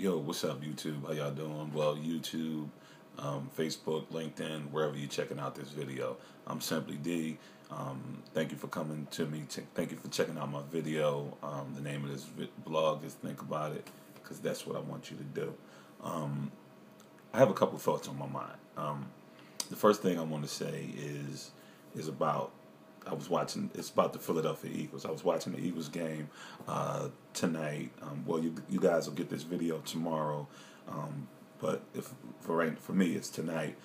Yo, what's up, YouTube? How y'all doing? Well, YouTube, Facebook, LinkedIn, wherever you're checking out this video. I'm Simply D. Thank you for coming to me. Thank you for checking out my video. The name of this blog is Think About It, because that's what I want you to do. I have a couple of thoughts on my mind. The first thing I want to say is about it's about the Philadelphia Eagles. I was watching the Eagles game tonight. Well, you guys will get this video tomorrow, but for me it's tonight.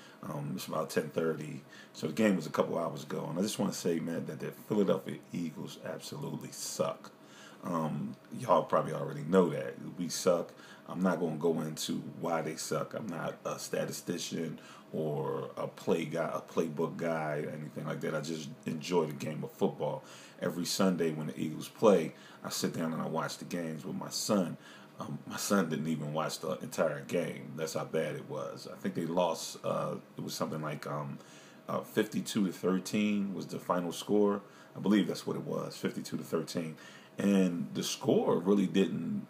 It's about 10:30. So the game was a couple hours ago, and I just want to say, man, that the Philadelphia Eagles absolutely suck. Y'all probably already know that we suck. I'm not going to go into why they suck. I'm not a statistician or a playbook guy, anything like that. I just enjoy the game of football. Every Sunday when the Eagles play, I sit down and I watch the games with my son. My son didn't even watch the entire game. That's how bad it was. I think they lost. It was something like 52-13 was the final score. I believe that's what it was, 52-13. And the score really didn't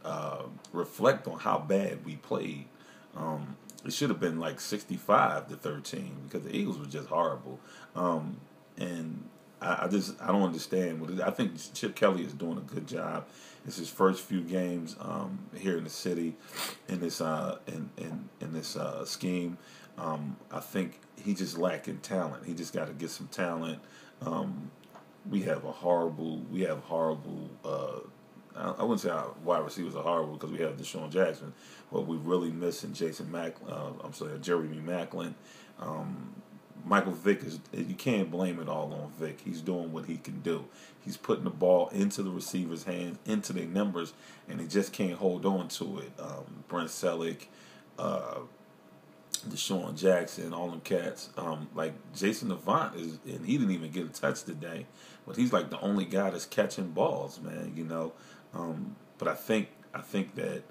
reflect on how bad we played. It should have been like 65-13 because the Eagles were just horrible. And I don't understand. I think Chip Kelly is doing a good job. It's his first few games here in the city in this scheme. I think he's just lacking talent. He just got to get some talent. We have horrible. I wouldn't say our wide receivers are horrible because we have Deshaun Jackson, but we're really missing Jeremy Maclin. Michael Vick you can't blame it all on Vick. He's doing what he can do. He's putting the ball into the receiver's hands, into their numbers, and they just can't hold on to it. Brent Selleck, Deshaun Jackson, all them cats. Like Jason Avant and he didn't even get a touch today, but he's like the only guy that's catching balls, man. But I think that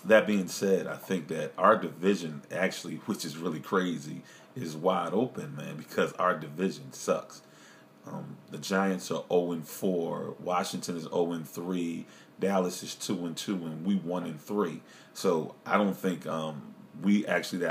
that being said, I think that our division actually, which is really crazy, is wide open, man, because our division sucks. The Giants are 0-4, Washington is 0-3, Dallas is 2-2, and we 1-3. So I don't think I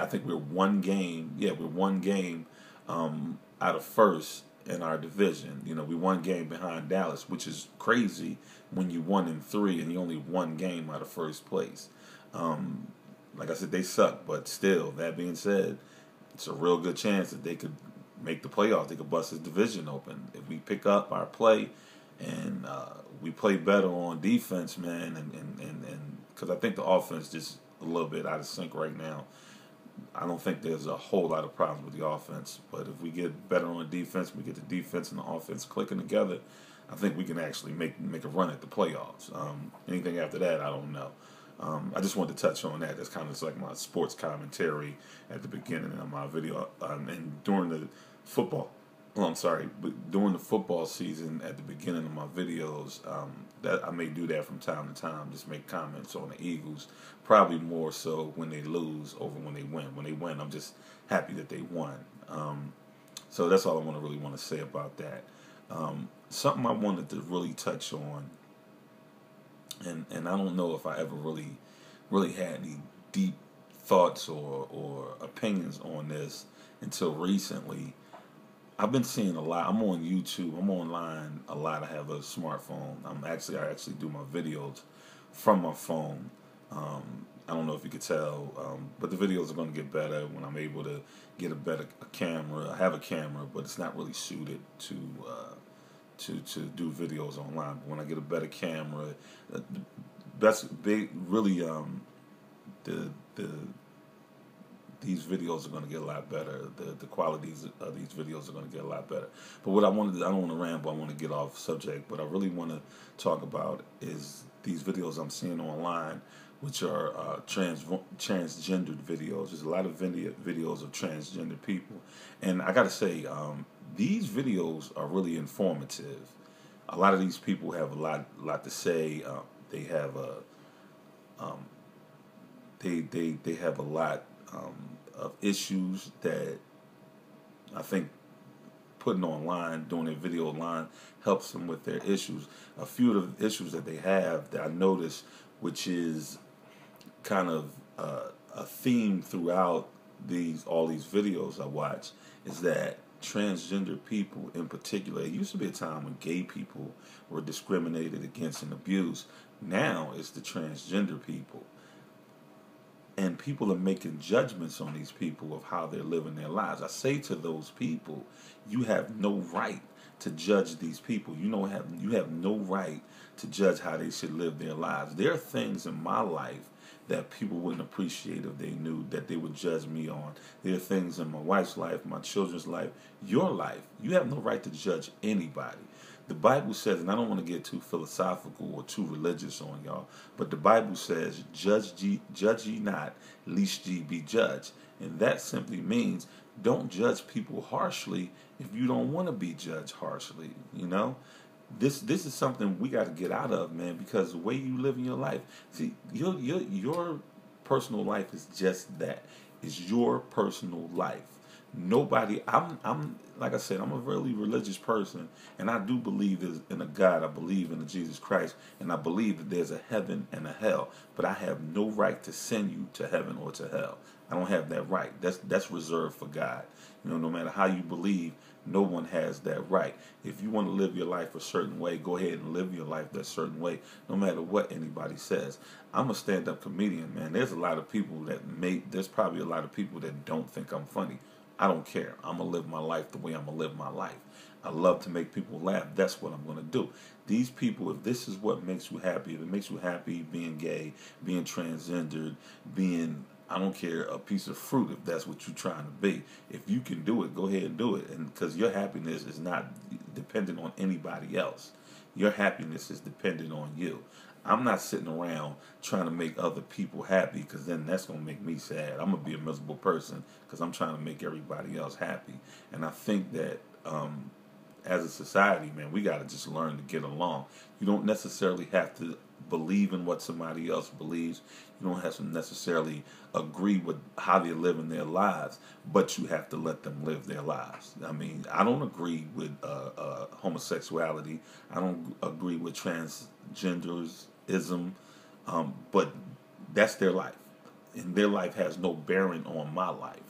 think we're one game. Yeah, we're one game out of first in our division. We one game behind Dallas, which is crazy when you 1-3 and you only one game out of first place. Like I said, they suck, but still, that being said, it's a real good chance that they could make the playoffs. They could bust this division open if we pick up our play and we play better on defense, man. And because I think the offense just a little bit out of sync right now. I don't think there's a whole lot of problems with the offense, but if we get better on defense, we get the defense and the offense clicking together, I think we can actually make a run at the playoffs. Anything after that, I don't know. I just wanted to touch on that. That's kind of like my sports commentary at the beginning of my video. And during the football, but during the football season at the beginning of my videos, that I may do that from time to time, just make comments on the Eagles, probably more so when they lose over when they win. When they win, I'm just happy that they won. So that's all I really want to say about that. Something I wanted to really touch on, and I don't know if I ever really had any deep thoughts or opinions on this until recently. I've been seeing a lot. I'm on YouTube. I'm online a lot. I have a smartphone. I actually do my videos from my phone. I don't know if you could tell, but the videos are going to get better when I'm able to get a camera. I have a camera, but it's not really suited to do videos online. But when I get a better camera, that's big. Really, these videos are going to get a lot better. The qualities of these videos are going to get a lot better. But what I don't want to ramble. I want to get off subject. But I really want to talk about is these videos I'm seeing online, which are transgendered videos. There's a lot of videos of transgender people, and I got to say, these videos are really informative. A lot of these people have a lot to say. They have they have a lot of issues that I think putting online, doing their video online, helps them with their issues. A few of the issues that they have that I noticed, which is kind of a theme throughout all these videos I watch is that transgender people in particular, it used to be a time when gay people were discriminated against and abused. Now it's the transgender people. And people are making judgments on these people of how they're living their lives. I say to those people, you have no right to judge these people. You have no right to judge how they should live their lives. There are things in my life that people wouldn't appreciate if they knew, that they would judge me on. There are things in my wife's life, my children's life, your life. You have no right to judge anybody. The Bible says, and I don't want to get too philosophical or too religious on y'all, but the Bible says, judge ye not, lest ye be judged. And that simply means don't judge people harshly if you don't want to be judged harshly, you know? This is something we got to get out of, man, because the way you live in your life, see, your personal life is just that. It's your personal life. Nobody, I'm like I said, I'm a really religious person, and I do believe in a God. I believe in a Jesus Christ, and I believe that there's a heaven and a hell. But I have no right to send you to heaven or to hell. I don't have that right. That's reserved for God. You know, no matter how you believe, no one has that right. If you want to live your life a certain way, go ahead and live your life that certain way, no matter what anybody says. I'm a stand-up comedian, man. There's probably a lot of people that don't think I'm funny. I don't care. I'm going to live my life the way I'm going to live my life. I love to make people laugh. That's what I'm going to do. These people, if this is what makes you happy, if it makes you happy being gay, being transgendered, being, I don't care, a piece of fruit, if that's what you're trying to be. If you can do it, go ahead and do it. And because your happiness is not dependent on anybody else. Your happiness is dependent on you. I'm not sitting around trying to make other people happy, because then that's going to make me sad. I'm going to be a miserable person because I'm trying to make everybody else happy. And I think that as a society, man, we got to just learn to get along. You don't necessarily have to believe in what somebody else believes. You don't have to necessarily agree with how they're living their lives, but you have to let them live their lives. I mean, I don't agree with homosexuality. I don't agree with transgenderism, but that's their life, and their life has no bearing on my life.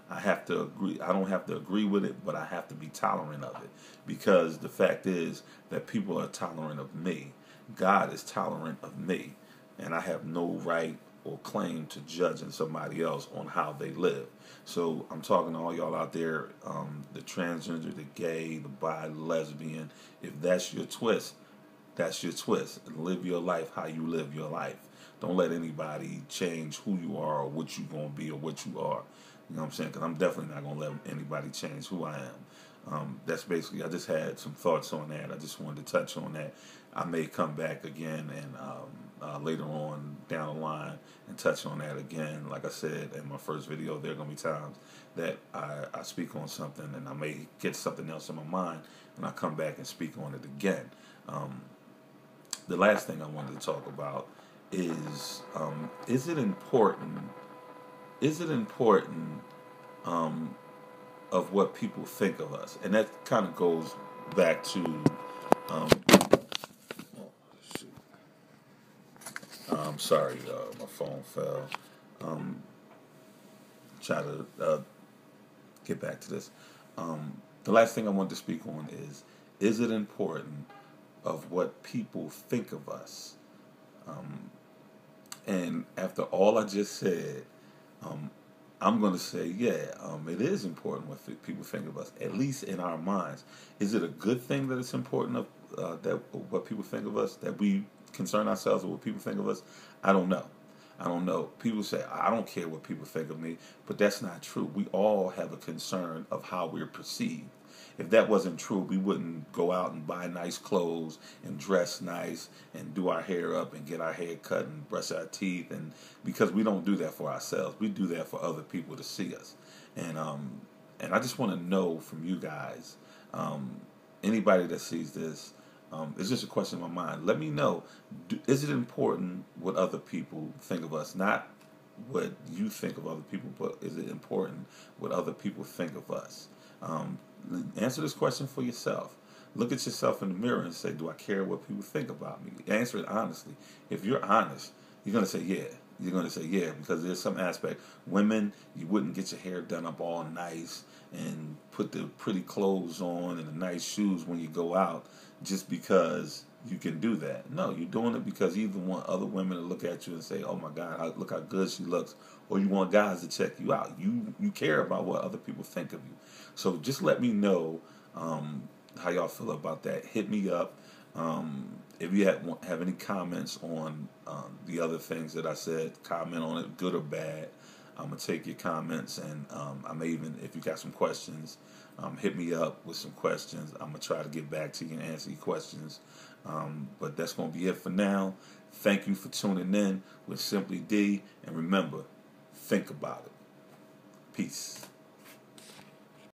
I have to agree. I don't have to agree with it, but I have to be tolerant of it, because the fact is that people are tolerant of me. God is tolerant of me, and I have no right or claim to judging somebody else on how they live. So I'm talking to all y'all out there, the transgender, the gay, the bi, the lesbian. If that's your twist, that's your twist. And live your life how you live your life. Don't let anybody change who you are or what you're going to be or what you are. You know what I'm saying? Because I'm definitely not going to let anybody change who I am. That's basically, I just had some thoughts on that. I just wanted to touch on that. I may come back again and later on down the line and touch on that again. Like I said in my first video, there are going to be times that I speak on something and I may get something else in my mind and I come back and speak on it again. The last thing I wanted to talk about is it important? Is it important of what people think of us? And that kind of goes back to I'm sorry, my phone fell. Try to get back to this. The last thing I want to speak on is it important of what people think of us? And after all I just said, I'm going to say, it is important what people think of us, at least in our minds. Is it a good thing that it's important that what people think of us, that we concern ourselves with what people think of us? I don't know. People say, I don't care what people think of me, but that's not true. We all have a concern of how we're perceived. If that wasn't true, we wouldn't go out and buy nice clothes and dress nice and do our hair up and get our hair cut and brush our teeth, and because we don't do that for ourselves. We do that for other people to see us. And I just want to know from you guys, anybody that sees this, it's just a question in my mind. Let me know, is it important what other people think of us? Not what you think of other people, but is it important what other people think of us? Answer this question for yourself. Look at yourself in the mirror and say, do I care what people think about me? Answer it honestly. If you're honest, you're going to say, yeah, You're going to say, yeah, because there's some aspect. Women, you wouldn't get your hair done up all nice and put the pretty clothes on and the nice shoes when you go out just because you can do that. No, you're doing it because you either want other women to look at you and say, oh my God, look how good she looks, or you want guys to check you out. You care about what other people think of you. So just let me know how y'all feel about that. Hit me up. If you have any comments on the other things that I said, comment on it, good or bad. I'm going to take your comments, and I may even, if you got some questions, hit me up with some questions. I'm going to try to get back to you and answer your questions. But that's going to be it for now. Thank you for tuning in with Simply D, and remember, think about it. Peace.